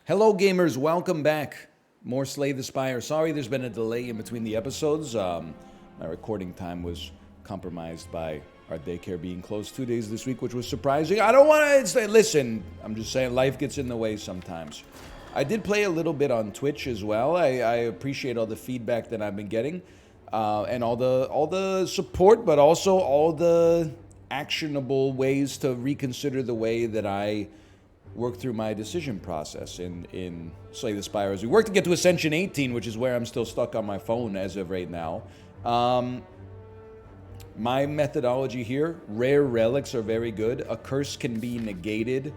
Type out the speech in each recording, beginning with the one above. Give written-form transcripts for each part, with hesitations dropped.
Hello, gamers. Welcome back. More Slay the Spire. Sorry there's been a delay in between the episodes. My recording time was compromised by our daycare being closed 2 days this week, which was surprising. I don't want to... Listen, I'm just saying life gets in the way sometimes. I did play a little bit on Twitch as well. I appreciate all the feedback that I've been getting. And all the support, but also all the actionable ways to reconsider the way that I work through my decision process in Slay the Spire as we work to get to Ascension 18, which is where I'm still stuck on my phone as of right now. My methodology here, rare relics are very good. A curse can be negated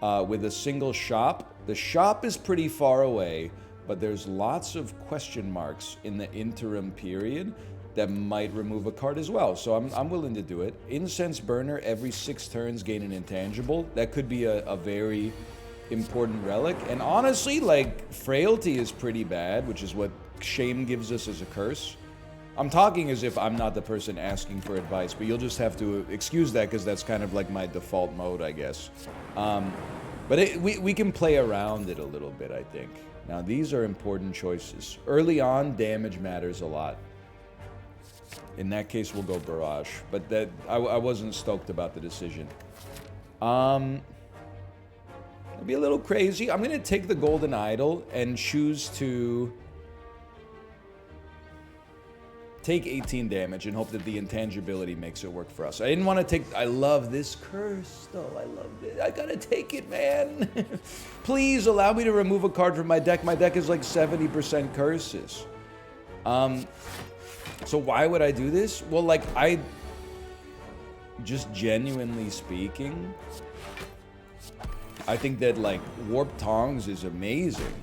with a single shop. The shop is pretty far away, but there's lots of question marks in the interim period that might remove a card as well. So I'm willing to do it. Incense Burner, every 6 turns gain an intangible. That could be a very important relic. And honestly, like, Frailty is pretty bad, which is what Shame gives us as a curse. I'm talking as if I'm not the person asking for advice, but you'll just have to excuse that because that's kind of like my default mode, I guess. But we can play around it a little bit, I think. Now, these are important choices. Early on, damage matters a lot. In that case, we'll go Barrage. But that I wasn't stoked about the decision. It'll be a little crazy. I'm going to take the Golden Idol and choose to take 18 damage and hope that the intangibility makes it work for us. I didn't want to take... I love this curse, though. I love it. I gotta take it, man. Please allow me to remove a card from my deck. My deck is like 70% curses. So why would I do this? Well, like, just genuinely speaking, I think that, like, Warp Tongs is amazing.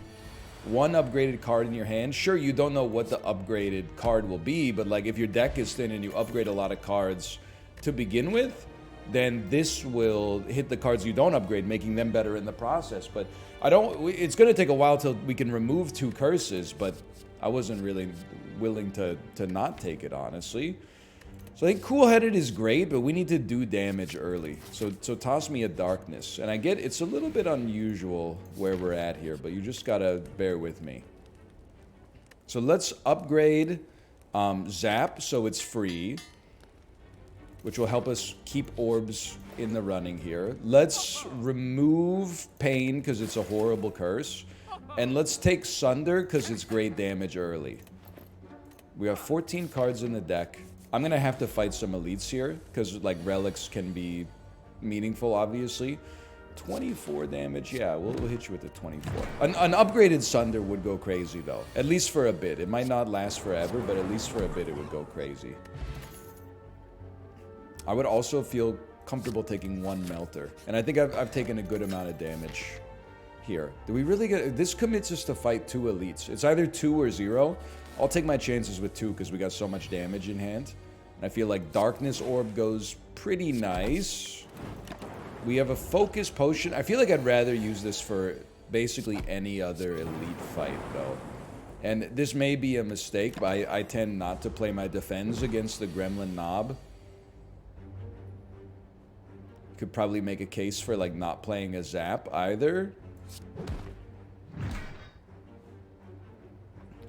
One upgraded card in your hand. Sure, you don't know what the upgraded card will be, but, like, if your deck is thin and you upgrade a lot of cards to begin with, then this will hit the cards you don't upgrade, making them better in the process. But it's going to take a while till we can remove 2 curses, but I wasn't really willing to not take it, honestly. So I think Cool-Headed is great, but we need to do damage early. So toss me a Darkness. And I get it's a little bit unusual where we're at here, but you just gotta bear with me. So let's upgrade Zap so it's free, which will help us keep orbs in the running here. Let's remove Pain because it's a horrible curse. And let's take Sunder because it's great damage early. We have 14 cards in the deck. I'm going to have to fight some elites here because, like, relics can be meaningful, obviously. 24 damage. Yeah, we'll hit you with the 24. An upgraded Sunder would go crazy, though. At least for a bit. It might not last forever, but at least for a bit it would go crazy. I would also feel comfortable taking 1 Melter. And I think I've taken a good amount of damage here. Do we really get... This commits us to fight 2 elites. It's either 2 or 0. I'll take my chances with 2 because we got so much damage in hand. And I feel like Darkness Orb goes pretty nice. We have a Focus Potion. I feel like I'd rather use this for basically any other elite fight, though. And this may be a mistake, but I tend not to play my defense against the Gremlin Knob. Could probably make a case for, like, not playing a Zap either.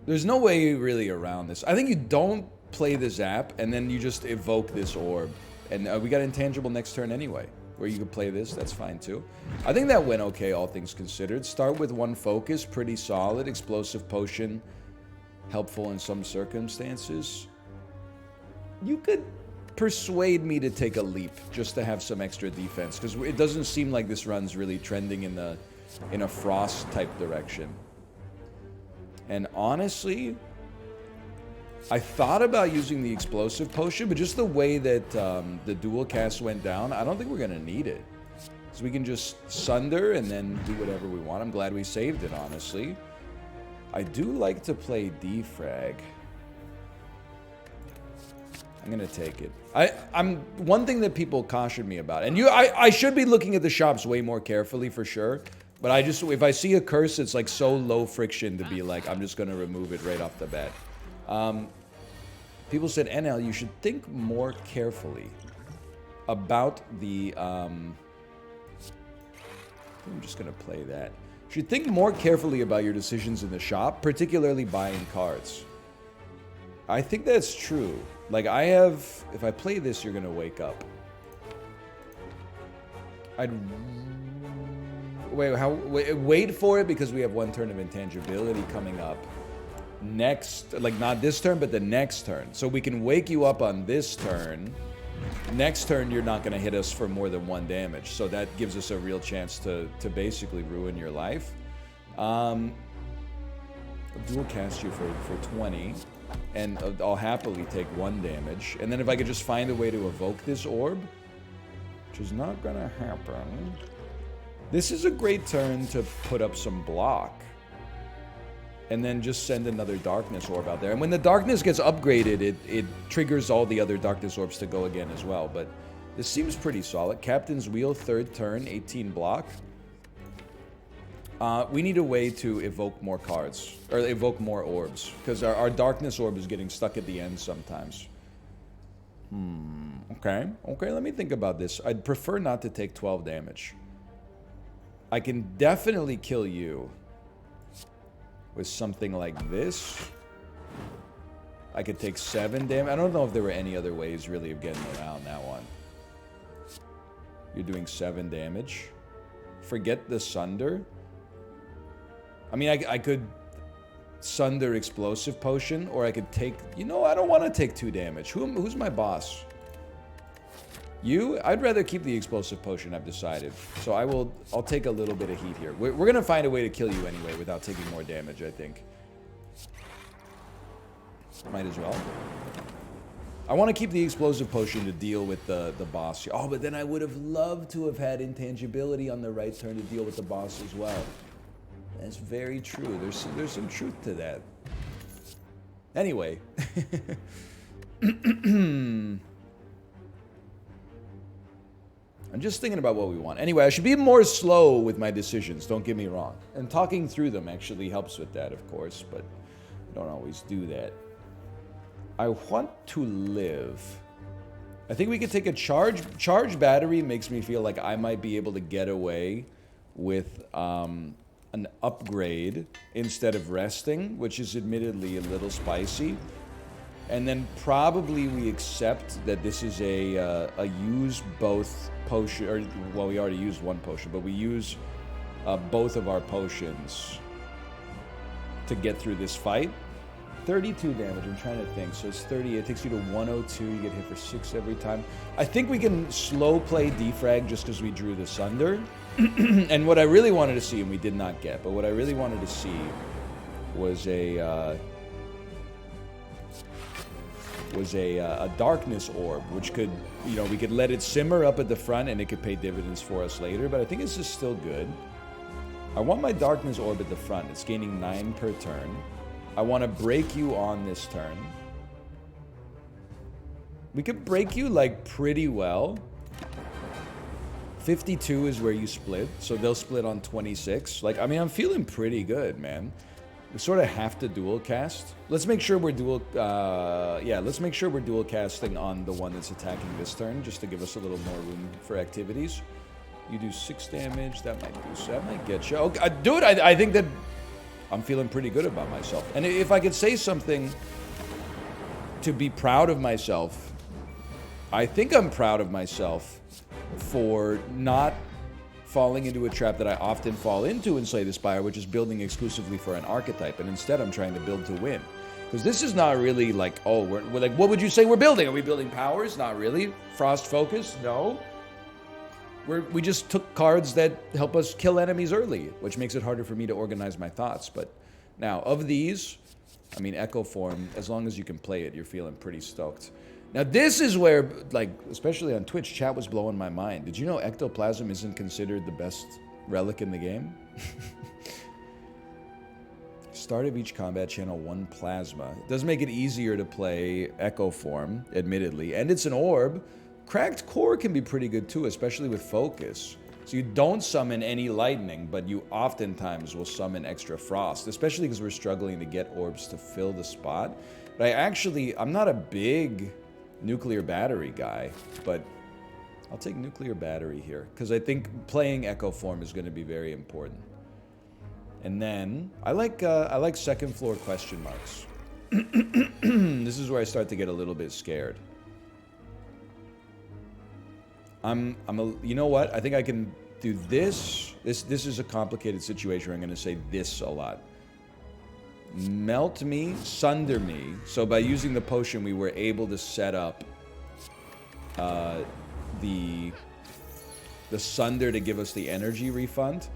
There's no way really around this. I think you don't play the Zap, and then you just evoke this orb. And we got Intangible next turn anyway, where you could play this. That's fine, too. I think that went okay, all things considered. Start with 1 Focus, pretty solid. Explosive Potion, helpful in some circumstances. You could persuade me to take a Leap, just to have some extra defense, because it doesn't seem like this run's really trending in a Frost-type direction. And honestly, I thought about using the Explosive Potion, but just the way that the dual cast went down, I don't think we're going to need it. So we can just Sunder and then do whatever we want. I'm glad we saved it, honestly. I do like to play Defrag. I'm going to take it. One thing that people caution me about, and I should be looking at the shops way more carefully for sure, but if I see a curse, it's like so low friction to be like, I'm just going to remove it right off the bat. People said, NL, you should think more carefully about the... I'm just going to play that. should think more carefully about your decisions in the shop, particularly buying cards. I think that's true. Like, I have... If I play this, you're gonna wake up. I'd... Wait for it because we have one turn of intangibility coming up. Next... Like, not this turn, but the next turn. So we can wake you up on this turn. Next turn, you're not gonna hit us for more than 1 damage. So that gives us a real chance to basically ruin your life. I'll dual cast you for 20. And I'll happily take 1 damage. And then if I could just find a way to evoke this orb, which is not gonna happen. This is a great turn to put up some block. And then just send another darkness orb out there. And when the darkness gets upgraded, it triggers all the other darkness orbs to go again as well. But this seems pretty solid. Captain's Wheel, 3rd turn, 18 block. We need a way to evoke more cards. Or evoke more orbs. Because our darkness orb is getting stuck at the end sometimes. Okay, let me think about this. I'd prefer not to take 12 damage. I can definitely kill you with something like this. I could take 7 damage. I don't know if there were any other ways really of getting around that one. You're doing 7 damage. Forget the Sunder. I mean, I could Sunder Explosive Potion, or I could take... You know, I don't want to take 2 damage. Who's my boss? You? I'd rather keep the Explosive Potion, I've decided. So I'll take a little bit of heat here. We're going to find a way to kill you anyway without taking more damage, I think. Might as well. I want to keep the Explosive Potion to deal with the boss. Oh, but then I would have loved to have had Intangibility on the right turn to deal with the boss as well. That's very true. There's some truth to that. Anyway. I'm just thinking about what we want. Anyway, I should be more slow with my decisions, don't get me wrong. And talking through them actually helps with that, of course, but I don't always do that. I want to live. I think we could take a charge. Charge battery makes me feel like I might be able to get away with an upgrade instead of resting, which is admittedly a little spicy. And then probably we accept that this is a use both potion, or well, we already used 1 potion, but we use both of our potions to get through this fight. 32 damage, I'm trying to think. So it's 30, it takes you to 102, you get hit for 6 every time. I think we can slow play defrag just because we drew the Sunder. And what I really wanted to see, and we did not get, but what I really wanted to see was a darkness orb, which could, you know, we could let it simmer up at the front and it could pay dividends for us later, but I think this is still good. I want my darkness orb at the front. It's gaining 9 per turn. I want to break you on this turn. We could break you, like, pretty well. 52 is where you split, so they'll split on 26. Like, I mean, I'm feeling pretty good, man. We sort of have to dual cast. Let's make sure we're let's make sure we're dual casting on the one that's attacking this turn, just to give us a little more room for activities. You do 6 damage, that might get you. Okay, dude, I think that I'm feeling pretty good about myself. And if I could say something to be proud of myself, I think I'm proud of myself for not falling into a trap that I often fall into in Slay the Spire, which is building exclusively for an archetype, and instead I'm trying to build to win. Because this is not really like, oh, we're like, what would you say we're building? Are we building powers? Not really. Frost Focus? No. We just took cards that help us kill enemies early, which makes it harder for me to organize my thoughts. But now, of these, I mean, Echo Form, as long as you can play it, you're feeling pretty stoked. Now, this is where, like, especially on Twitch, chat was blowing my mind. Did you know Ectoplasm isn't considered the best relic in the game? Start of each combat, channel 1 plasma. It does make it easier to play Echo Form, admittedly. And it's an orb. Cracked Core can be pretty good, too, especially with focus. So you don't summon any lightning, but you oftentimes will summon extra frost, especially because we're struggling to get orbs to fill the spot. But I'm not a big nuclear battery guy, but I'll take nuclear battery here because I think playing Echo Form is going to be very important. And then I like second floor question marks. This is where I start to get a little bit scared. You know what? I think I can do this. This is a complicated situation where I'm going to say this a lot. Melt me, sunder me. So by using the potion, we were able to set up the sunder to give us the energy refund.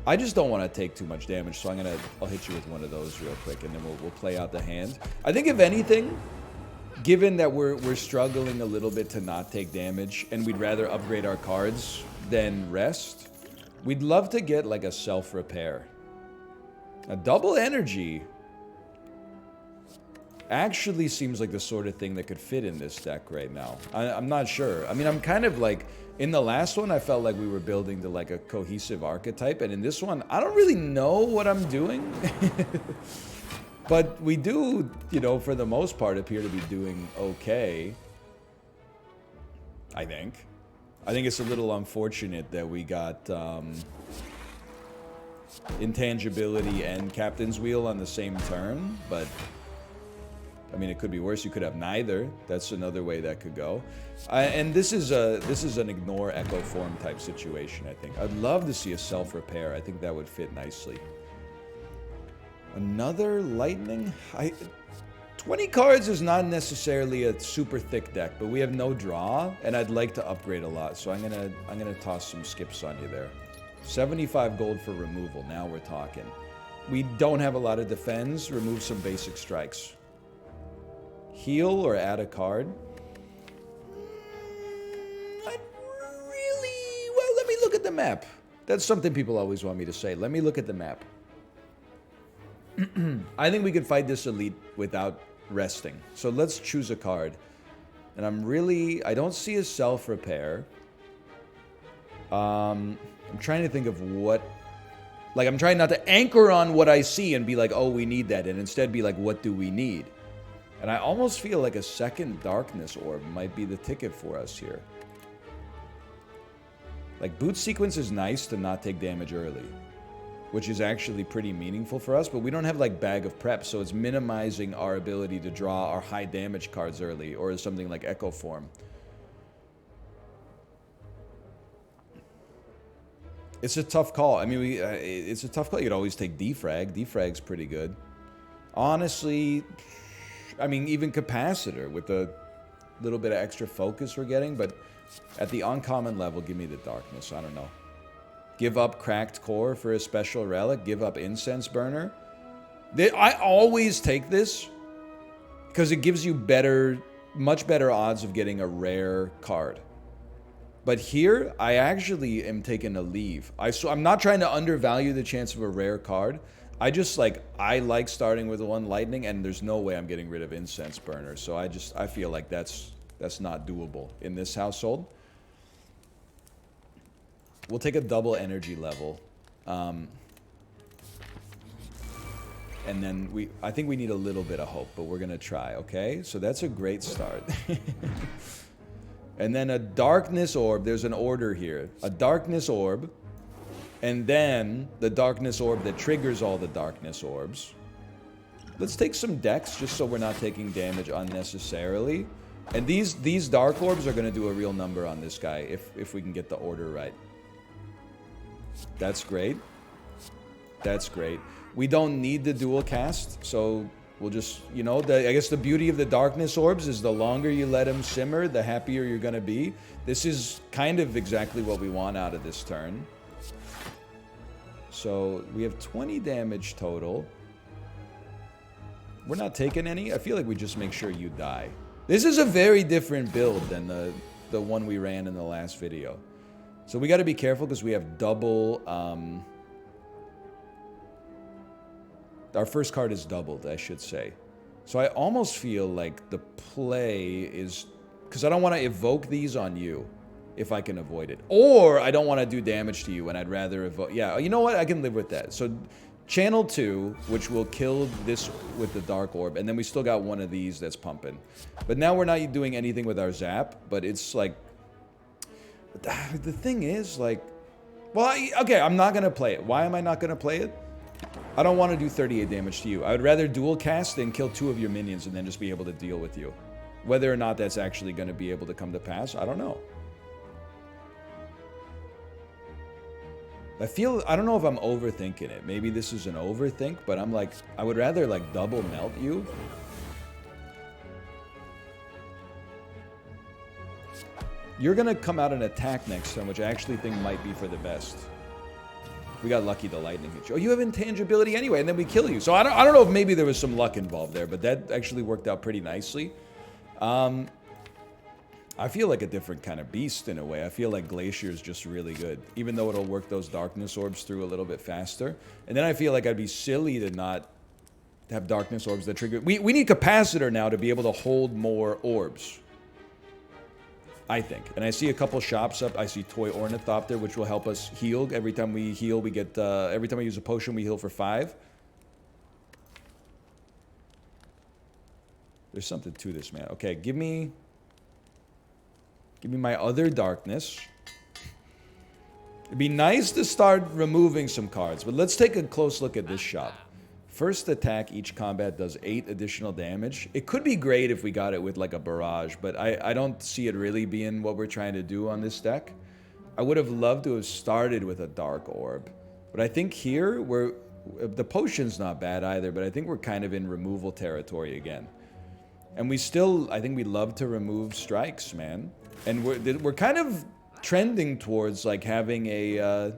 I just don't want to take too much damage, so I'll hit you with one of those real quick, and then we'll play out the hand. I think if anything, given that we're struggling a little bit to not take damage, and we'd rather upgrade our cards than rest, we'd love to get like a self-repair. A double energy actually seems like the sort of thing that could fit in this deck right now. I'm not sure. I mean, I'm kind of like, in the last one, I felt like we were building to like a cohesive archetype, and in this one, I don't really know what I'm doing. But we do, you know, for the most part, appear to be doing okay. I think. I think it's a little unfortunate that we got intangibility and captain's wheel on the same turn, but I mean, it could be worse. You could have neither. That's another way that could go. And this is an ignore echo form type situation, I think. I'd love to see a self-repair. I think that would fit nicely. Another lightning? 20 cards is not necessarily a super thick deck, but we have no draw, and I'd like to upgrade a lot, so I'm gonna toss some skips on you there. 75 gold for removal. Now we're talking. We don't have a lot of defense. Remove some basic strikes. Heal or add a card? Well, let me look at the map. That's something people always want me to say. Let me look at the map. I think we could fight this elite without resting. So let's choose a card. And I don't see a self-repair. I'm trying to think of what... Like, I'm trying not to anchor on what I see and be like, oh, we need that. And instead be like, what do we need? And I almost feel like a second darkness orb might be the ticket for us here. Like, boot sequence is nice to not take damage early, which is actually pretty meaningful for us, but we don't have like bag of prep, so it's minimizing our ability to draw our high damage cards early, or something like Echo Form. It's a tough call. I mean, it's a tough call. You could always take defrag. Defrag's pretty good. Honestly, I mean, even Capacitor with the little bit of extra focus we're getting, but at the uncommon level, give me the darkness. I don't know. Give up Cracked Core for a special relic. Give up Incense Burner. I always take this because it gives you much better odds of getting a rare card. But here, I actually am taking a leave. I'm not trying to undervalue the chance of a rare card. I like starting with one lightning, and there's no way I'm getting rid of Incense Burner. So I feel like that's not doable in this household. We'll take a double energy level. And then I think we need a little bit of hope, but we're gonna try, okay? So that's a great start. And then a darkness orb, there's an order here. A darkness orb, and then the darkness orb that triggers all the darkness orbs. Let's take some decks just so we're not taking damage unnecessarily. And these dark orbs are gonna do a real number on this guy if we can get the order right. That's great. That's great. We don't need the dual cast, so we'll just, you know, I guess the beauty of the darkness orbs is the longer you let them simmer, the happier you're going to be. This is kind of exactly what we want out of this turn. So we have 20 damage total. We're not taking any. I feel like we just make sure you die. This is a very different build than the one we ran in the last video. So we got to be careful because we have double... our first card is doubled, I should say. So I almost feel like the play is... Because I don't want to evoke these on you if I can avoid it. Or I don't want to do damage to you and I'd rather evoke... Yeah, you know what? I can live with that. So channel 2, which will kill this with the Dark Orb. And then we still got one of these that's pumping. But now we're not doing anything with our Zap. But it's like... The thing is, like... Well, okay, I'm not going to play it. Why am I not going to play it? I don't want to do 38 damage to you. I would rather dual cast and kill 2 of your minions and then just be able to deal with you. Whether or not that's actually going to be able to come to pass, I don't know. I don't know if I'm overthinking it. Maybe this is an overthink, but I'm like, I would rather like double melt you. You're going to come out and attack next turn, which I actually think might be for the best. We got lucky the lightning hit you. Oh, you have intangibility anyway, and then we kill you. So I don't know if maybe there was some luck involved there, but that actually worked out pretty nicely. I feel like a different kind of beast in a way. I feel like Glacier is just really good, even though it'll work those darkness orbs through a little bit faster. And then I feel like I'd be silly to not have darkness orbs that trigger. We need capacitor now to be able to hold more orbs, I think. And I see a couple shops up. I see Toy Ornithopter, which will help us heal. Every time we heal, we get, every time we use a potion, we heal for 5. There's something to this, man. Okay, give me my other darkness. It'd be nice to start removing some cards, but let's take a close look at this shop. First attack each combat does 8 additional damage. It could be great if we got it with like a barrage, but I don't see it really being what we're trying to do on this deck. I would have loved to have started with a dark orb, but I think here the potion's not bad either, but I think we're kind of in removal territory again. And I think we love to remove strikes, man. And we're kind of trending towards like having a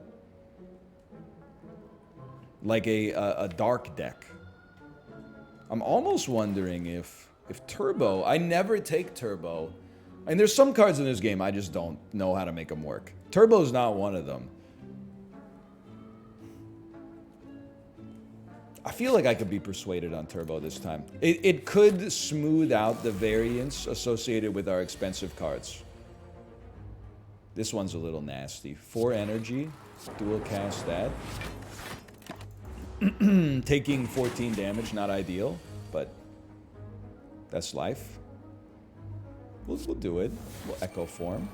dark deck. I'm almost wondering if Turbo. I never take Turbo. And there's some cards in this game I just don't know how to make them work. Turbo's not one of them. I feel like I could be persuaded on Turbo this time. It could smooth out the variance associated with our expensive cards. This one's a little nasty. 4 energy, dual cast that. Taking 14 damage, not ideal, but that's life. We'll do it. We'll Echo Form.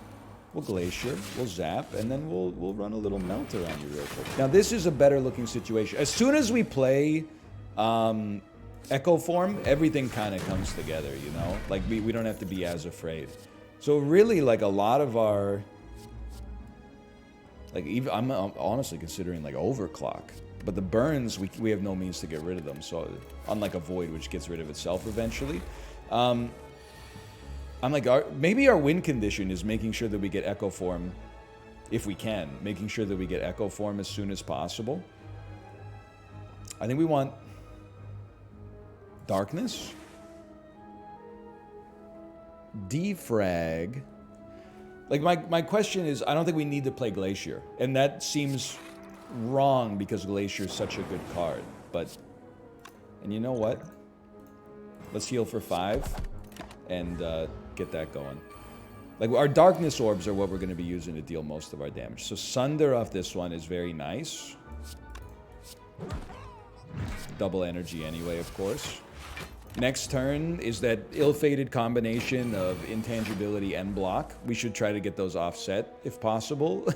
We'll Glacier. We'll Zap, and then we'll run a little Melt around you real quick. Now this is a better looking situation. As soon as we play Echo Form, everything kind of comes together, you know? Like we don't have to be as afraid. So really, like a lot of our, like even I'm honestly considering like Overclock. But the burns, we have no means to get rid of them. So unlike a Void, which gets rid of itself eventually. I'm like, maybe our win condition is making sure that we get Echo Form, if we can. Making sure that we get Echo Form as soon as possible. I think we want Darkness. Defrag. Like, my question is, I don't think we need to play Glacier. And that seems wrong because Glacier is such a good card. But, and you know what? Let's heal for 5 and get that going. Like, our Darkness Orbs are what we're going to be using to deal most of our damage. So Sunder off this one is very nice. Double energy anyway, of course. Next turn is that ill-fated combination of intangibility and block. We should try to get those offset if possible.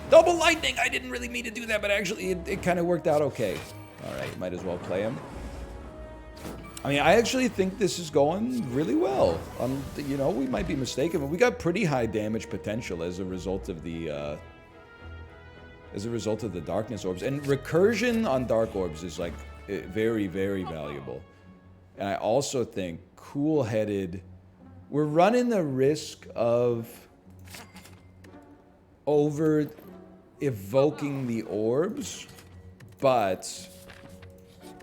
Double lightning! I didn't really mean to do that, but actually it kind of worked out okay. Alright, might as well play him. I mean, I actually think this is going really well. You know, we might be mistaken, but we got pretty high damage potential as a result of the Darkness Orbs. And recursion on Dark Orbs is like very, very valuable. And I also think cool-headed. We're running the risk of over evoking the orbs, but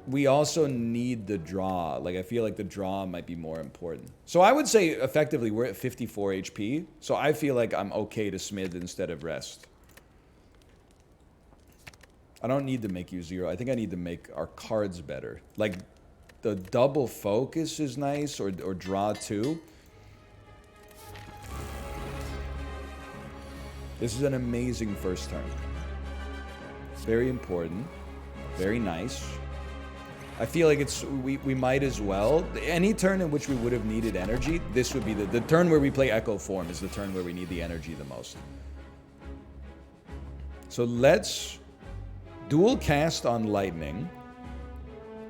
we also need the draw. Like, I feel like the draw might be more important. So I would say, effectively, we're at 54 HP. So I feel like I'm okay to Smith instead of Rest. I don't need to make you 0. I think I need to make our cards better. Like, the double focus is nice, or draw 2. This is an amazing first turn. Very important. Very nice. I feel like we might as well. Any turn in which we would have needed energy, this would be the turn where we play Echo Form is the turn where we need the energy the most. So let's Dual cast on lightning.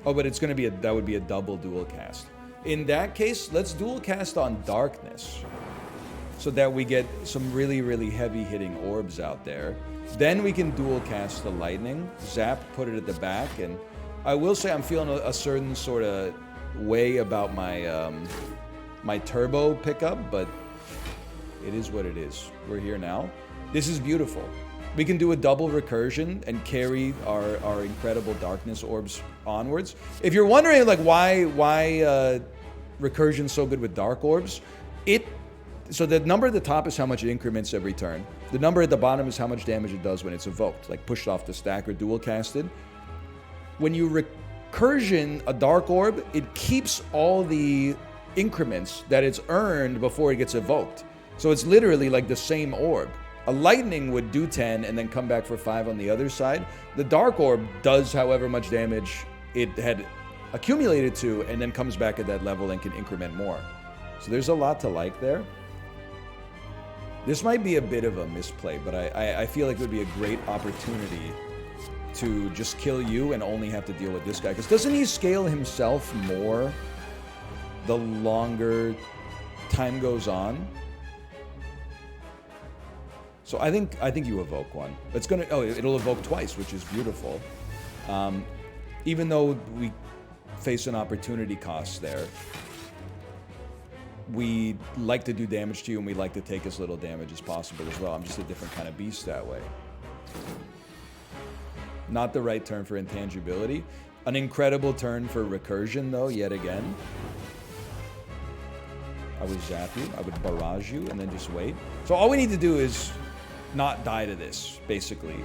Oh, but it's going to be that would be a double dual cast. In that case, let's dual cast on darkness, so that we get some really, really heavy hitting orbs out there. Then we can dual cast the lightning, zap, put it at the back, and I will say I'm feeling a certain sort of way about my my turbo pickup, but it is what it is. We're here now. This is beautiful. We can do a double recursion and carry our incredible darkness orbs onwards. If you're wondering like why recursion's so good with dark orbs, so the number at the top is how much it increments every turn. The number at the bottom is how much damage it does when it's evoked, like pushed off the stack or dual casted. When you recursion a dark orb, it keeps all the increments that it's earned before it gets evoked. So it's literally like the same orb. A lightning would do 10 and then come back for 5 on the other side. The dark orb does however much damage it had accumulated to and then comes back at that level and can increment more. So there's a lot to like there. This might be a bit of a misplay, but I feel like it would be a great opportunity to just kill you and only have to deal with this guy. Because doesn't he scale himself more the longer time goes on? So I think you evoke one. It's gonna it'll evoke twice, which is beautiful. Even though we face an opportunity cost there, we like to do damage to you and we like to take as little damage as possible as well. I'm just a different kind of beast that way. Not the right turn for intangibility. An incredible turn for recursion though, yet again. I would zap you, I would barrage you, and then just wait. So all we need to do is not die to this, basically.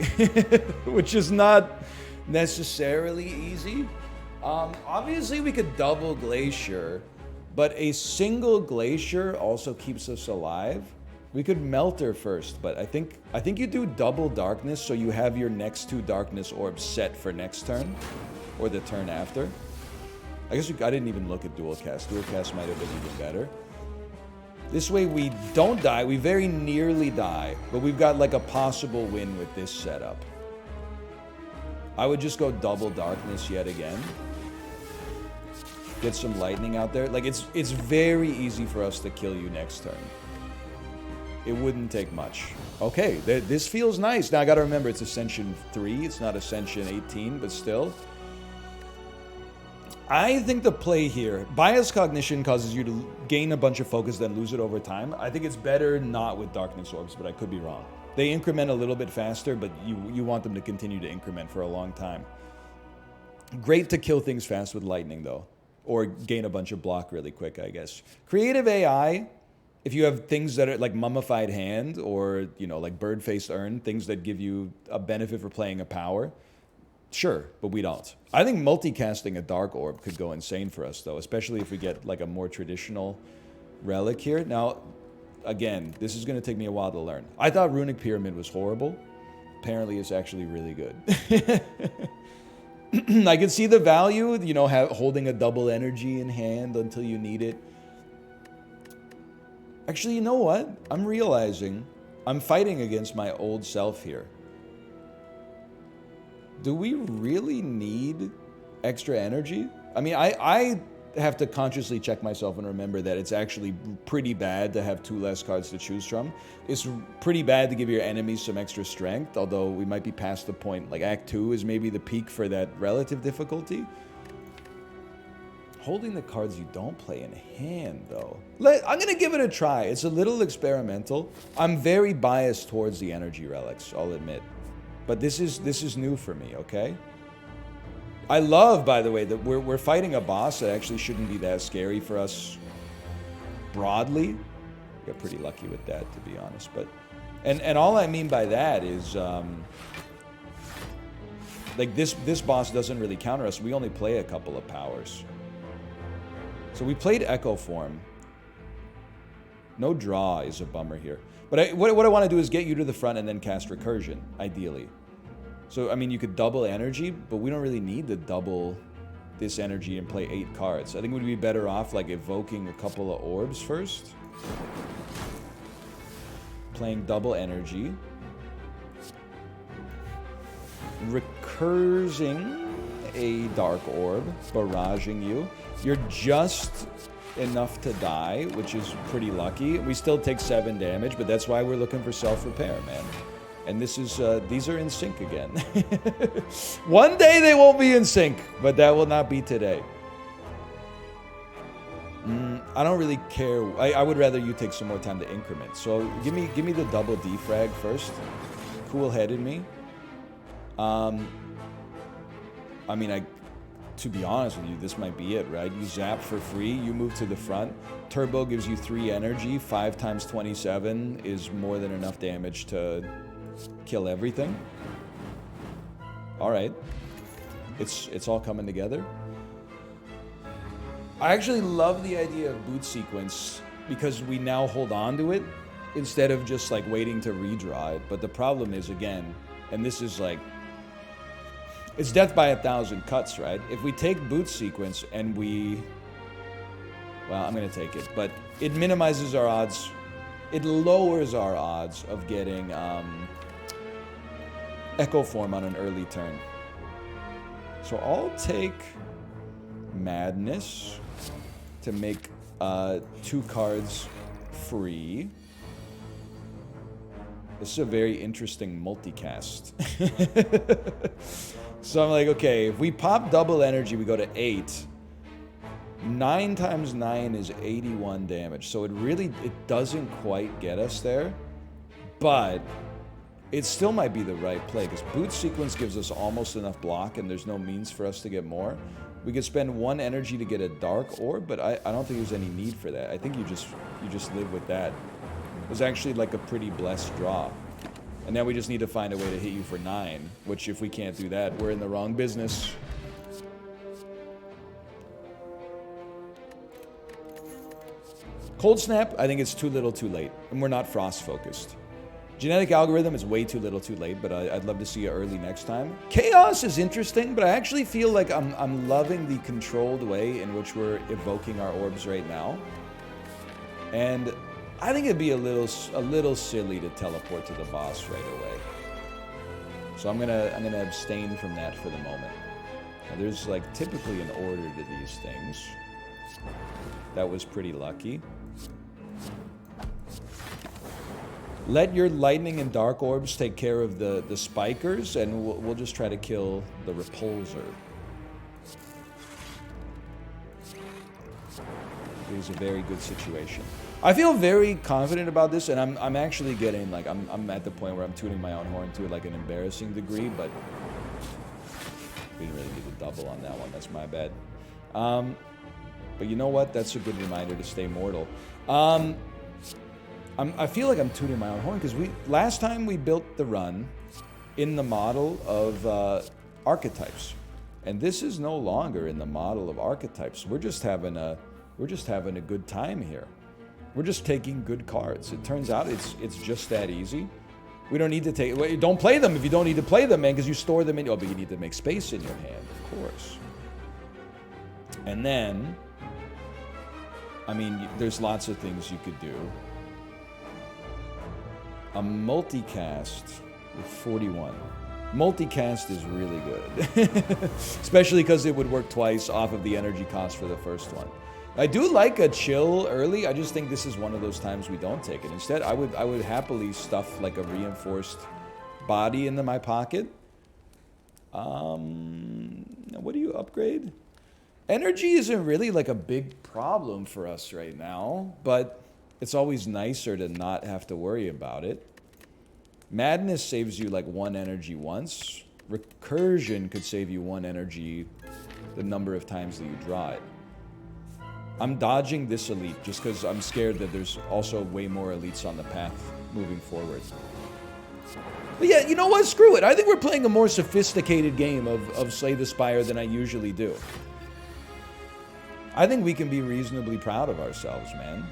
Which is not necessarily easy. Obviously we could double Glacier, but a single Glacier also keeps us alive. We could melt her first, but I think you do double darkness so you have your next 2 darkness orbs set for next turn, or the turn after. I guess I didn't even look at dual cast. Dual cast might have been even better. This way we don't die, we very nearly die, but we've got like a possible win with this setup. I would just go double darkness yet again. Get some lightning out there. Like it's very easy for us to kill you next turn. It wouldn't take much. Okay, this feels nice. Now I gotta remember it's Ascension 3, it's not Ascension 18, but still. I think the play here, bias cognition causes you to gain a bunch of focus, then lose it over time. I think it's better not with darkness orbs, but I could be wrong. They increment a little bit faster, but you want them to continue to increment for a long time. Great to kill things fast with lightning, though. Or gain a bunch of block really quick, I guess. Creative AI, if you have things that are like Mummified Hand or, you know, like Bird-Faced Urn, things that give you a benefit for playing a power, sure, but we don't. I think multicasting a Dark Orb could go insane for us, though, especially if we get like a more traditional relic here. Now, again, this is going to take me a while to learn. I thought Runic Pyramid was horrible. Apparently, it's actually really good. I can see the value, you know, holding a double energy in hand until you need it. Actually, you know what? I'm realizing I'm fighting against my old self here. Do we really need extra energy? I mean, I have to consciously check myself and remember that it's actually pretty bad to have 2 less cards to choose from. It's pretty bad to give your enemies some extra strength, although we might be past the point. Like Act 2 is maybe the peak for that relative difficulty. Holding the cards you don't play in hand, though. I'm going to give it a try. It's a little experimental. I'm very biased towards the energy relics, I'll admit. But this is new for me, okay? I love, by the way, that we're fighting a boss that actually shouldn't be that scary for us broadly. We got pretty lucky with that, to be honest. But and all I mean by that is like this boss doesn't really counter us. We only play a couple of powers. So we played Echo Form. No draw is a bummer here. But what I want to do is get you to the front and then cast Recursion, ideally. So, I mean, you could double energy, but we don't really need to double this energy and play 8 cards. I think we'd be better off, like, evoking a couple of orbs first. Playing double energy. recursing a Dark Orb, barraging you. You're just enough to die, which is pretty lucky. We still take 7 damage, but that's why we're looking for self-repair, man. And this is, these are in sync again. One day they won't be in sync, but that will not be today. I don't really care. I would rather you take some more time to increment. So give me the double defrag first. Cool-headed me. I mean, to be honest with you, this might be it, right? You zap for free, you move to the front. Turbo gives you 3 energy. 5 times 27 is more than enough damage to kill everything. All right. It's all coming together. I actually love the idea of boot sequence because we now hold on to it instead of just like waiting to redraw it. But the problem is, again, and this is like, it's death by 1,000 cuts, right? If we take boot sequence and we, well, I'm gonna take it, but it minimizes our odds. It lowers our odds of getting Echo Form on an early turn. So I'll take Madness to make 2 cards free. This is a very interesting multicast. So I'm like, okay, if we pop double energy, we go to 8. 9 times 9 is 81 damage. So it doesn't quite get us there, but it still might be the right play because boot sequence gives us almost enough block and there's no means for us to get more. We could spend 1 energy to get a Dark Orb, but I don't think there's any need for that. I think you just live with that. It was actually like a pretty blessed draw. And now we just need to find a way to hit you for 9, which if we can't do that, we're in the wrong business. Cold Snap, I think it's too little too late, and we're not Frost focused. Genetic Algorithm is way too little too late, but I'd love to see it early next time. Chaos is interesting, but I actually feel like I'm loving the controlled way in which we're evoking our orbs right now. And I think it'd be a little silly to teleport to the boss right away. So I'm gonna abstain from that for the moment. Now, there's like typically an order to these things. That was pretty lucky. Let your lightning and dark orbs take care of the spikers, and we'll just try to kill the repulsor. It was a very good situation. I feel very confident about this, and I'm actually getting like I'm at the point where I'm tuning my own horn to like an embarrassing degree, but we didn't really need to double on that one. That's my bad. But you know what? That's a good reminder to stay mortal. I feel like I'm tuning my own horn because last time we built the run in the model of archetypes, and this is no longer in the model of archetypes. We're just having a good time here. We're just taking good cards. It turns out it's just that easy. We don't need to take. Well, don't play them if you don't need to play them, man, because you store them in. Oh, but you need to make space in your hand, of course. And then, I mean, there's lots of things you could do. A multicast with 41. Multicast is really good. Especially because it would work twice off of the energy cost for the first one. I do like a chill early. I just think this is one of those times we don't take it. Instead, I would happily stuff like a reinforced body into my pocket. What do you upgrade? Energy isn't really like a big problem for us right now, but it's always nicer to not have to worry about it. Madness saves you like 1 energy once. Recursion could save you 1 energy the number of times that you draw it. I'm dodging this elite just because I'm scared that there's also way more elites on the path moving forward. But yeah, you know what? Screw it. I think we're playing a more sophisticated game of Slay the Spire than I usually do. I think we can be reasonably proud of ourselves, man.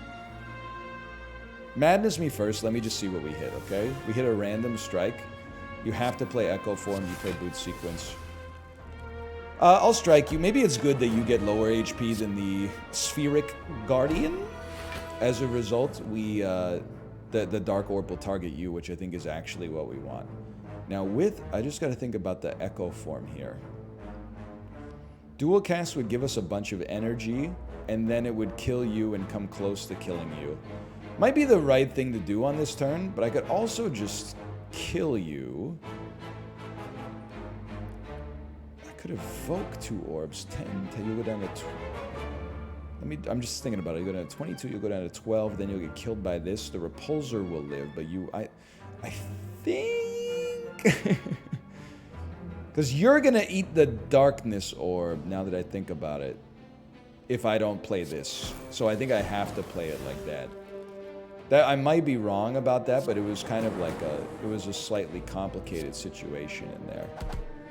Madness me first. Let me just see what we hit, okay? We hit a random strike. You have to play Echo Form. You play Boot Sequence. I'll strike you. Maybe it's good that you get lower HP than the Spheric Guardian. As a result, the Dark Orb will target you, which I think is actually what we want. Now I just got to think about the echo form here. Dual cast would give us a bunch of energy, and then it would kill you and come close to killing you. Might be the right thing to do on this turn, but I could also just kill you. I could evoke 2 orbs. 10, you'll go down to I'm just thinking about it. You go down to 22, you'll go down to 12, then you'll get killed by this. The repulsor will live, but I think... Because you're going to eat the darkness orb, now that I think about it, if I don't play this. So I think I have to play it like that. I might be wrong about that, but it was kind of like it was a slightly complicated situation in there.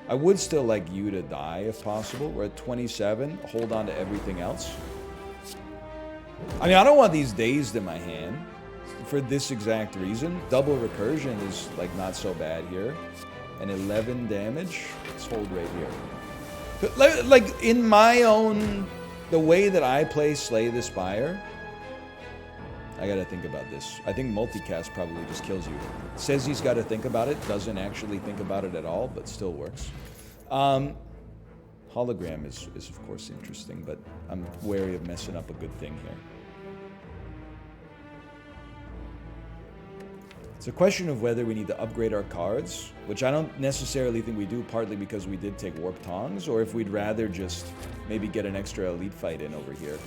I would still like you to die if possible. We're at 27. Hold on to everything else. I mean, I don't want these dazed in my hand for this exact reason. Double recursion is like not so bad here. And 11 damage. Let's hold right here. Like in my own, the way that I play Slay the Spire, I gotta think about this. I think multicast probably just kills you. Says he's got to think about it, doesn't actually think about it at all, but still works. Hologram is of course interesting, but I'm wary of messing up a good thing here. It's a question of whether we need to upgrade our cards, which I don't necessarily think we do, partly because we did take Warp Tongs, or if we'd rather just maybe get an extra elite fight in over here.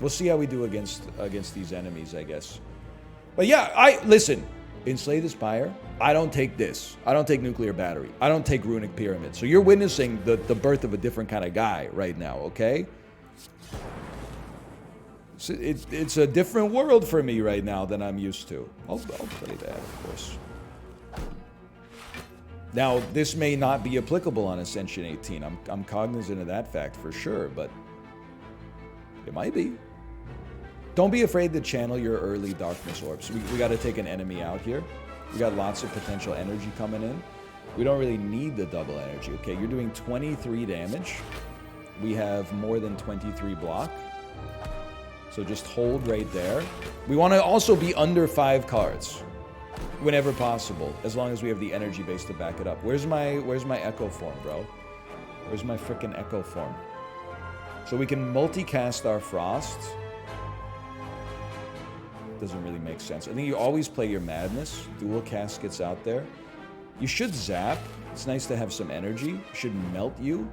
We'll see how we do against these enemies, I guess. But yeah, listen, in Slay the Spire, I don't take this. I don't take Nuclear Battery. I don't take Runic Pyramid. So you're witnessing the birth of a different kind of guy right now, okay? So it's a different world for me right now than I'm used to. I'll play that, of course. Now, this may not be applicable on Ascension 18. I'm cognizant of that fact for sure, but it might be. Don't be afraid to channel your early darkness orbs. We got to take an enemy out here. We got lots of potential energy coming in. We don't really need the double energy. Okay, you're doing 23 damage. We have more than 23 block. So just hold right there. We want to also be under 5 cards whenever possible, as long as we have the energy base to back it up. Where's my echo form, bro? Where's my freaking echo form? So we can multicast our frost. Doesn't really make sense. I think you always play your madness. Dual cast gets out there. You should zap. It's nice to have some energy. Should melt you.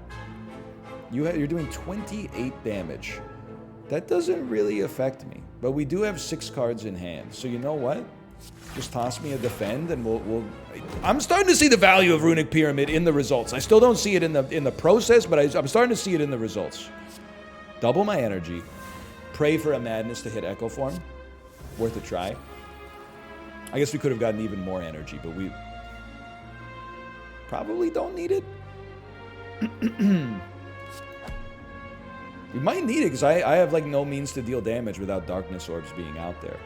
You're doing 28 damage. That doesn't really affect me. But we do have 6 cards in hand. So you know what? Just toss me a defend and we'll I'm starting to see the value of Runic Pyramid in the results. I still don't see it in the process, but I'm starting to see it in the results. Double my energy. Pray for a madness to hit echo form. Worth a try. I guess we could have gotten even more energy, but we probably don't need it. We might need it because I have like no means to deal damage without darkness orbs being out there.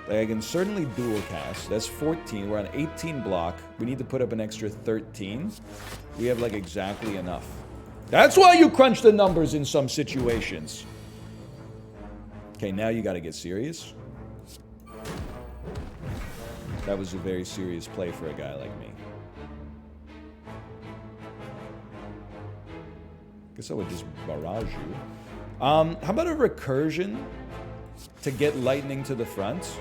Like I can certainly dual cast. That's 14. We're on 18 block. We need to put up an extra 13. We have like exactly enough. That's why you crunch the numbers in some situations. Okay, now you got to get serious. That was a very serious play for a guy like me. Guess I would just barrage you. How about a recursion to get lightning to the front?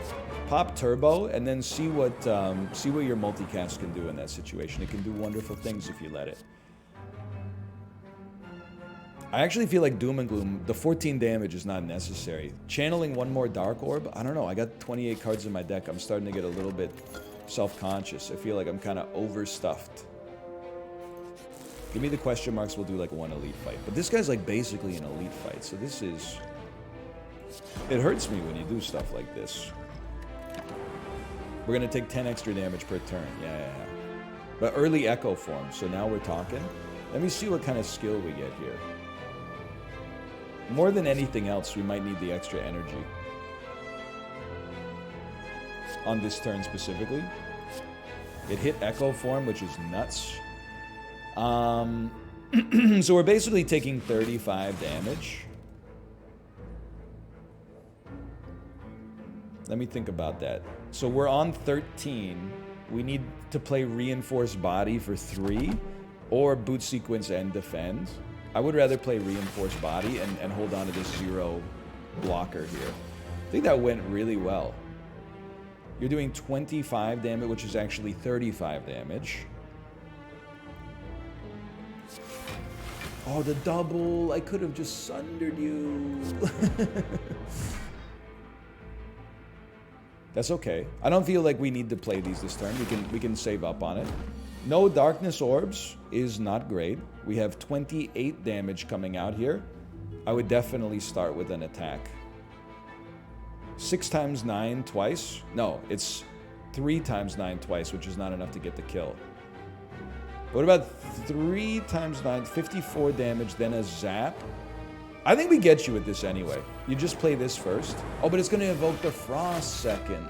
Pop turbo and then see what your multicast can do in that situation. It can do wonderful things if you let it. I actually feel like Doom and Gloom, the 14 damage is not necessary. Channeling one more Dark Orb, I don't know. I got 28 cards in my deck. I'm starting to get a little bit self-conscious. I feel like I'm kind of overstuffed. Give me the question marks, we'll do like one elite fight. But this guy's like basically an elite fight, so this is... It hurts me when you do stuff like this. We're going to take 10 extra damage per turn. Yeah. But early echo form, so now we're talking. Let me see what kind of skill we get here. More than anything else, we might need the extra energy. On this turn specifically. It hit echo form, which is nuts. So we're basically taking 35 damage. Let me think about that. So we're on 13. We need to play Reinforced Body for 3, or Boot Sequence and Defend. I would rather play Reinforced Body and hold on to this 0 blocker here. I think that went really well. You're doing 25 damage, which is actually 35 damage. Oh, the double. I could have just sundered you. That's okay. I don't feel like we need to play these this turn. We can save up on it. No Darkness Orbs is not great. We have 28 damage coming out here. I would definitely start with an attack. 6 times 9 twice. No, it's 3 times 9 twice, which is not enough to get the kill. What about 3 times 9? 54 damage, then a zap. I think we get you with this anyway. You just play this first. Oh, but it's going to evoke the Frost second.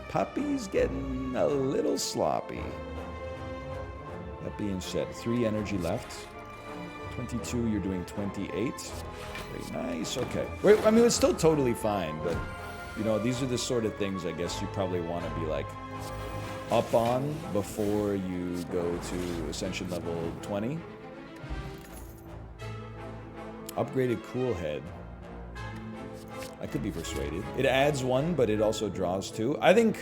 Puppy's getting a little sloppy. That being said, 3 energy left. 22, you're doing 28. Very nice, okay. I mean, it's still totally fine, but, you know, these are the sort of things I guess you probably want to be, like, up on before you go to Ascension level 20. Upgraded Cool Head. I could be persuaded. It adds 1, but it also draws 2. I think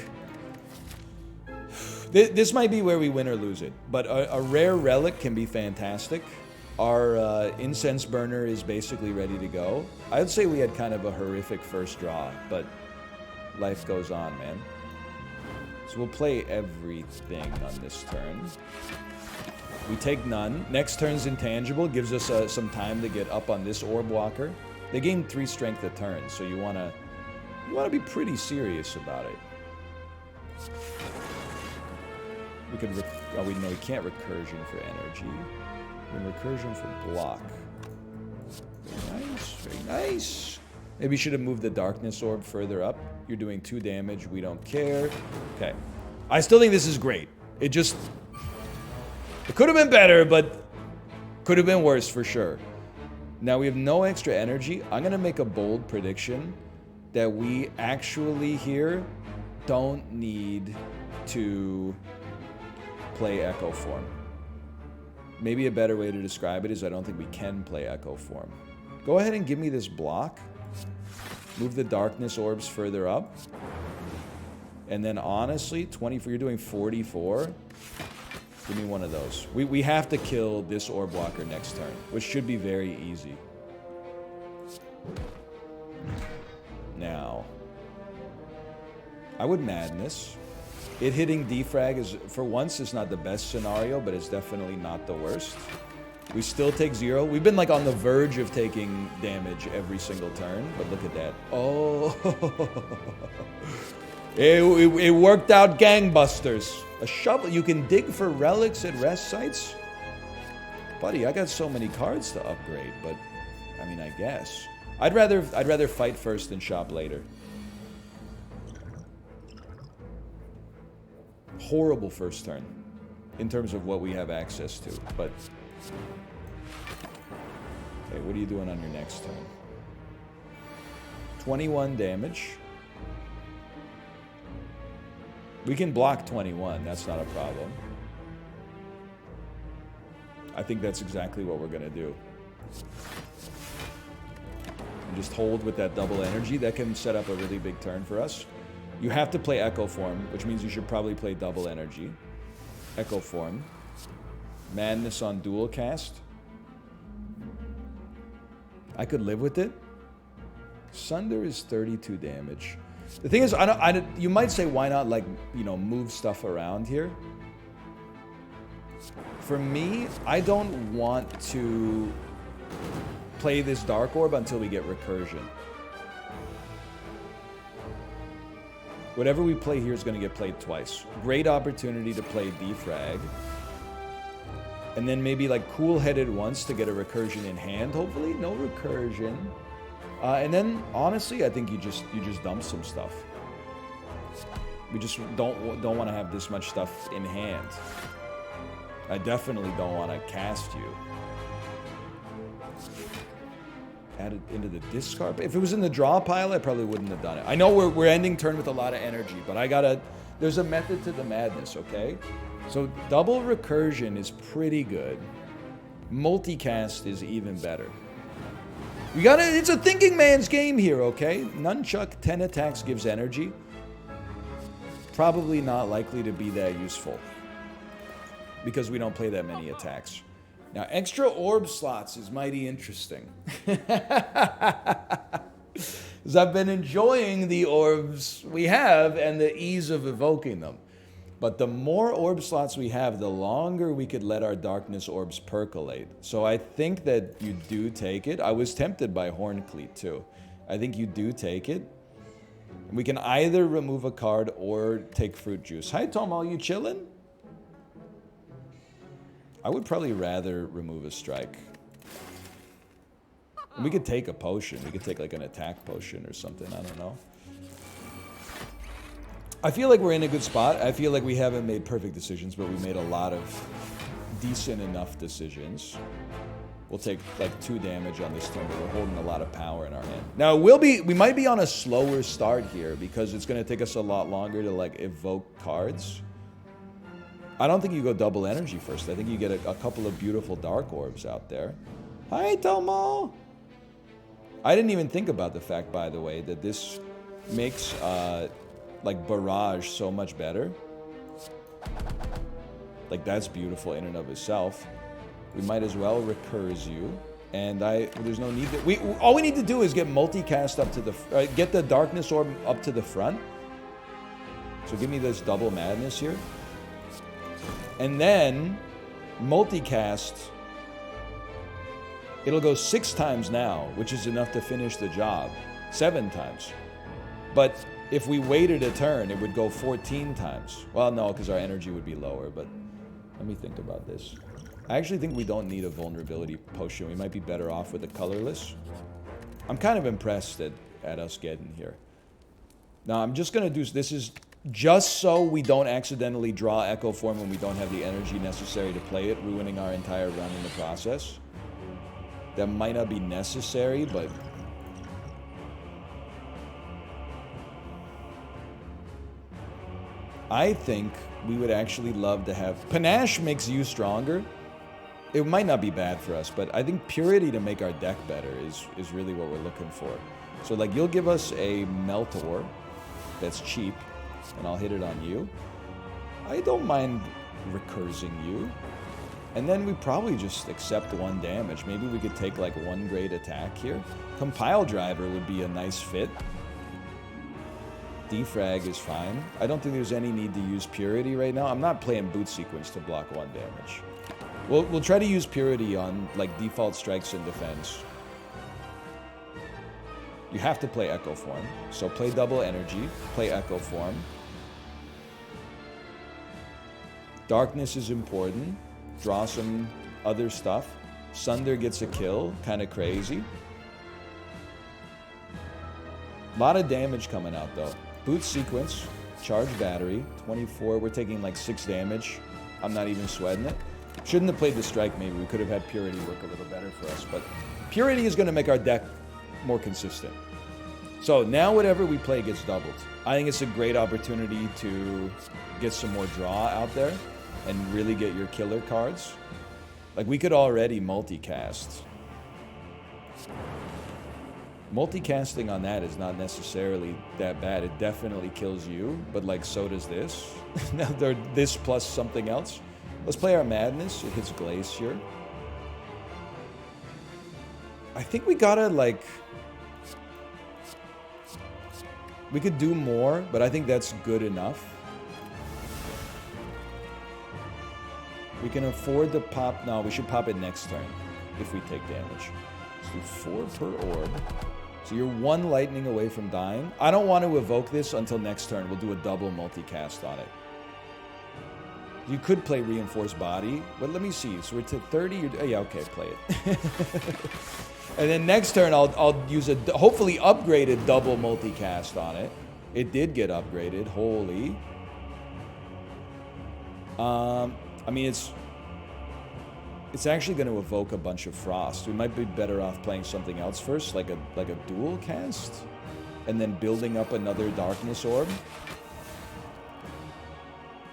this might be where we win or lose it, but a rare relic can be fantastic. Our incense burner is basically ready to go. I would say we had kind of a horrific first draw, but life goes on, man. So we'll play everything on this turn. We take none. Next turn's intangible. Gives us some time to get up on this orb walker. They gain 3 strength a turn, so you wanna be pretty serious about it. We can we can't recursion for energy. We can recursion for block. Very nice, very nice. Maybe you should have moved the darkness orb further up. You're doing 2 damage. We don't care. Okay. I still think this is great. It could have been better, but could have been worse for sure. Now we have no extra energy. I'm going to make a bold prediction that we actually here don't need to play Echo Form. Maybe a better way to describe it is I don't think we can play Echo Form. Go ahead and give me this block. Move the darkness orbs further up. And then honestly, 24, you're doing 44. Give me one of those. We have to kill this orb walker next turn, which should be very easy. Now, I would Madness. It hitting defrag is, for once, is not the best scenario, but it's definitely not the worst. We still take 0. We've been like on the verge of taking damage every single turn, but look at that. Oh, it worked out gangbusters. A shovel. You can dig for relics at rest sites? Buddy, I got so many cards to upgrade, but I mean, I guess. I'd rather fight first and shop later. Horrible first turn in terms of what we have access to, but okay, what are you doing on your next turn? 21 damage. We can block 21, that's not a problem. I think that's exactly what we're gonna do. And just hold with that double energy. That can set up a really big turn for us. You have to play Echo Form, which means you should probably play double energy. Echo Form. Madness on dual cast. I could live with it. Sunder is 32 damage. The thing is, you might say, why not, like, you know, move stuff around here? For me, I don't want to play this Dark Orb until we get recursion. Whatever we play here is going to get played twice. Great opportunity to play defrag. And then maybe like cool-headed once to get a recursion in hand, hopefully. No recursion. And then, honestly, I think you just dump some stuff. We just don't want to have this much stuff in hand. I definitely don't want to cast you. Add it into the discard. If it was in the draw pile, I probably wouldn't have done it. I know we're ending turn with a lot of energy, but I gotta There's a method to the madness, okay? So double recursion is pretty good. Multicast is even better. You gotta, it's a thinking man's game here, okay? Nunchuck, 10 attacks gives energy. Probably not likely to be that useful, because we don't play that many attacks. Now, extra orb slots is mighty interesting. Because I've been enjoying the orbs we have and the ease of evoking them. But the more orb slots we have, the longer we could let our darkness orbs percolate. So I think that you do take it. I was tempted by Horncleat too. I think you do take it. We can either remove a card or take fruit juice. Hi Tomo, you chillin'? I would probably rather remove a strike. And we could take a potion. We could take like an attack potion or something. I don't know. I feel like we're in a good spot. I feel like we haven't made perfect decisions, but we made a lot of decent enough decisions. We'll take like 2 damage on this turn, but we're holding a lot of power in our hand. Now, we might be on a slower start here because it's going to take us a lot longer to like evoke cards. I don't think you go double energy first. I think you get a couple of beautiful dark orbs out there. Hi, Tomo! I didn't even think about the fact, by the way, that this makes like barrage so much better. Like that's beautiful in and of itself. We might as well recurse you, and there's no need to, all we need to do is get multicast up to the get the darkness orb up to the front. So give me this double madness here, and then multicast. It'll go 6 times now, which is enough to finish the job. 7 times. But if we waited a turn, it would go 14 times. Well, no, because our energy would be lower, but let me think about this. I actually think we don't need a vulnerability potion. We might be better off with a colorless. I'm kind of impressed at us getting here. Now, I'm just going to do... This is just so we don't accidentally draw Echo Form when we don't have the energy necessary to play it, ruining our entire run in the process. That might not be necessary, but... I think we would actually love to have... Panache makes you stronger. It might not be bad for us, but I think Purity to make our deck better is really what we're looking for. So, like, you'll give us a Meltor that's cheap, and I'll hit it on you. I don't mind recursing you. And then we probably just accept 1 damage. Maybe we could take, like, 1 great attack here. Compile Driver would be a nice fit. Defrag is fine. I don't think there's any need to use Purity right now. I'm not playing Boot Sequence to block 1 damage. We'll try to use Purity on, like, default strikes and defense. You have to play Echo Form. So play double energy, play Echo Form. Darkness is important. Draw some other stuff. Sunder gets a kill. Kind of crazy. A lot of damage coming out, though. Boot Sequence. Charge Battery. 24. We're taking like 6 damage. I'm not even sweating it. Shouldn't have played the strike, maybe. We could have had Purity work a little better for us. But Purity is going to make our deck more consistent. So now whatever we play gets doubled. I think it's a great opportunity to get some more draw out there and really get your killer cards. Like, we could already multicast. Multicasting on that is not necessarily that bad. It definitely kills you, but, like, so does this. Now they're this plus something else. Let's play our Madness. It hits Glacier. I think we gotta, like... We could do more, but I think that's good enough. We can afford to pop... No, we should pop it next turn if we take damage. Let's do 4 per orb. So you're 1 lightning away from dying. I don't want to evoke this until next turn. We'll do a double multicast on it. You could play Reinforced Body, but let me see. So we're to 30. Oh, yeah, okay, play it. And then next turn, I'll use a hopefully upgraded double multicast on it. It did get upgraded. Holy. I mean, it's actually going to evoke a bunch of frost. We might be better off playing something else first, like a dual cast, and then building up another darkness orb.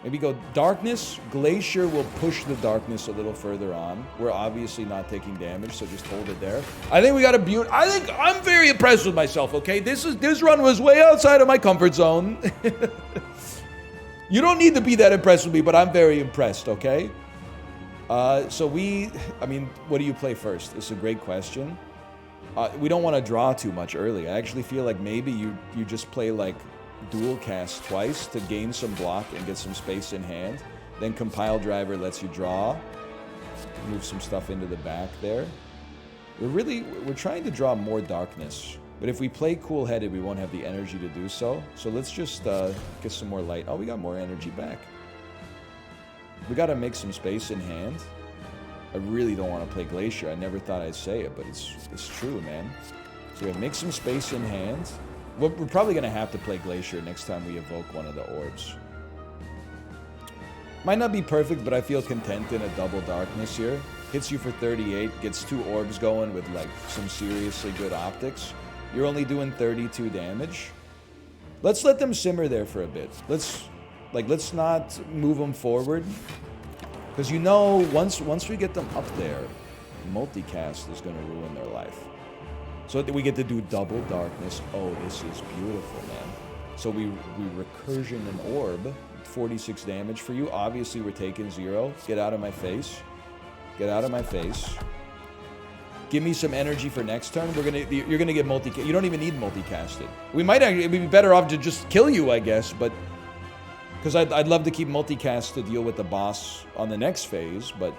Maybe go Darkness. Glacier will push the Darkness a little further on. We're obviously not taking damage, so just hold it there. I think we got a beaut. I think I'm very impressed with myself, okay? This run was way outside of my comfort zone. You don't need to be that impressed with me, but I'm very impressed, okay? I mean, what do you play first? It's a great question. We don't want to draw too much early. I actually feel like maybe you just play like dual cast twice to gain some block and get some space in hand. Then Compile Driver lets you draw. Move some stuff into the back there. We're trying to draw more Darkness. But if we play cool-headed, we won't have the energy to do so. So let's just get some more light. Oh, we got more energy back. We got to make some space in hand. I really don't want to play Glacier. I never thought I'd say it, but it's true, man. So we make some space in hand. We're probably going to have to play Glacier next time we evoke one of the orbs. Might not be perfect, but I feel content in a double Darkness here. Hits you for 38, gets 2 orbs going with like some seriously good optics. You're only doing 32 damage. Let's let them simmer there for a bit. Let's not move them forward. Because you know, once we get them up there, Multicast is going to ruin their life. So we get to do double Darkness. Oh, this is beautiful, man. So we recursion an orb, 46 damage for you. Obviously, we're taking 0. Get out of my face. Get out of my face. Give me some energy for next turn. You're gonna get multicast. You don't even need multicasted. We might actually be better off to just kill you, I guess, but because I'd love to keep multicast to deal with the boss on the next phase, but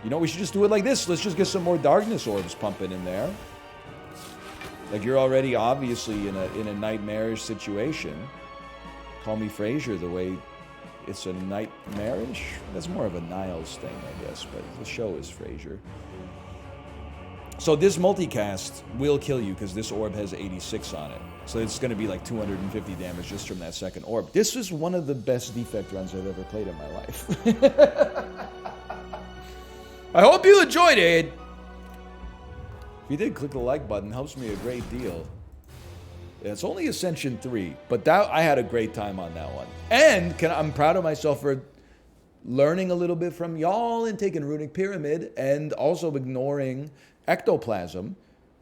you know, we should just do it like this. Let's just get some more Darkness orbs pumping in there. Like, you're already obviously in a nightmarish situation. Call me Frazier the way it's a nightmarish. That's more of a Niles thing, I guess, but the show is Frazier. So this multicast will kill you because this orb has 86 on it. So it's going to be like 250 damage just from that second orb. This is one of the best defect runs I've ever played in my life. I hope you enjoyed it. If you did, click the like button. Helps me a great deal. Yeah, it's only Ascension 3, but I had a great time on that one. And I'm proud of myself for learning a little bit from y'all and taking Runic Pyramid and also ignoring Ectoplasm.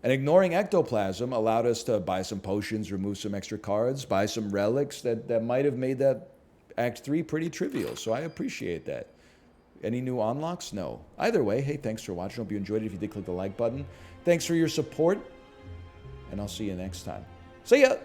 And ignoring Ectoplasm allowed us to buy some potions, remove some extra cards, buy some relics that might have made that Act 3 pretty trivial. So I appreciate that. Any new unlocks? No. Either way, hey, thanks for watching. Hope you enjoyed it. If you did, click the like button. Thanks for your support, and I'll see you next time. See ya!